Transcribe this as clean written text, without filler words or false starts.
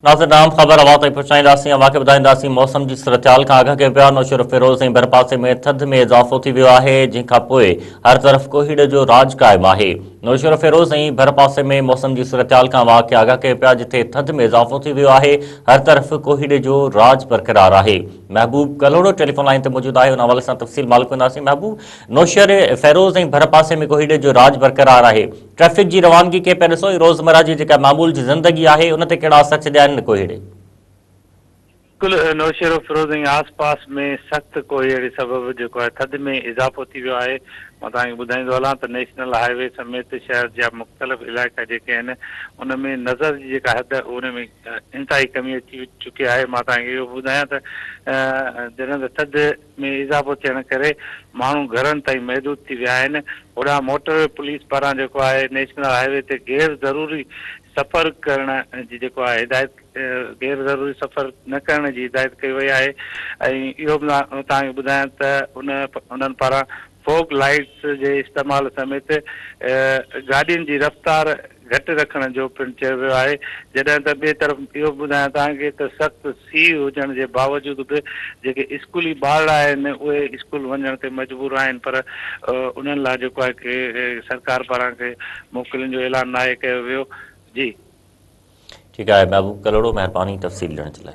नाज़रीन आम ख़बर अवां ताईं पहुचाईंदासीं। अवां खे ॿुधाईंदासीं मौसम जी सूरतहाल खां आगाह कयो पिया। नौशर फिरोज़ ऐं भरपासे में थधि में इज़ाफ़ो थी वियो आहे, जंहिंखां पोइ हर तरफ़ कोहीड़े जो राज क़ाइमु आहे। नौशर फिरोज़ ऐं भरपासे में मौसम जी सूरतहाल खां अवां खे आगाह कयो पिया, जिथे थधि में इज़ाफ़ो थी वियो आहे, हर तरफ़ कोहीड़े जो राज बरक़रार आहे। महबूब कलोड़ो टेलीफोन लाइन ते मौजूदु आहे, उन हवाले सां तफ़सील मालूम कंदासीं। महबूब, नौशर फिरोज़ ऐं भरपासे में कोहीड़े जो राज बरक़रार आहे, ट्रैफ़िक जी रवानगी खे पिया ॾिसो, रोज़मर्रा जी जेका मामूल जी ज़िंदगी आहे उन ते कहिड़ा असर छॾिया आहिनि कोहीड़े? बिल्कुल नौशेरो फिरोज़ ऐं आस पास में सख़्त कोहीड़े सबबि जेको आहे थधि में इज़ाफ़ो थी वियो आहे। मां तव्हांखे ॿुधाईंदो हलां त नेशनल हाईवे समेत शहर जा मुख़्तलिफ़ इलाइक़ा जेके आहिनि उन में नज़र जी जेका हद आहे उन में इंतिहाई कमी अची चुकी आहे। मां तव्हांखे इहो ॿुधायां त जॾहिं त थधि में इज़ाफ़ो थियण करे माण्हू घरनि ताईं महदूद थी विया आहिनि। होॾां मोटर पुलिस पारां जेको आहे नेशनल हाईवे ते गैर ज़रूरी सफ़र करण जी जेको आहे हिदायत गैर ज़रूरी सफ़र न करण जी हिदायत कई वई आहे। ऐं इहो बि तव्हांखे ॿुधायां त उन्हनि पारां फोग लाइट्स जे इस्तेमालु समेत गाॾियुनि जी रफ़्तार घटि रखण जो पिणु चयो वियो आहे। जॾहिं त ॿिए तरफ़ इहो बि ॿुधायां तव्हांखे त सख़्तु सीउ हुजण जे बावजूदि बि जेके स्कूली ॿार आहिनि उहे स्कूल वञण ते मजबूर आहिनि, पर उन्हनि लाइ जेको आहे कि सरकार पारां के मोकलुनि जो ऐलान नाहे कयो वियो। जी ठीकु आहे महबूब कलोड़ो, महिरबानी तफ़सील ॾियण जे लाइ।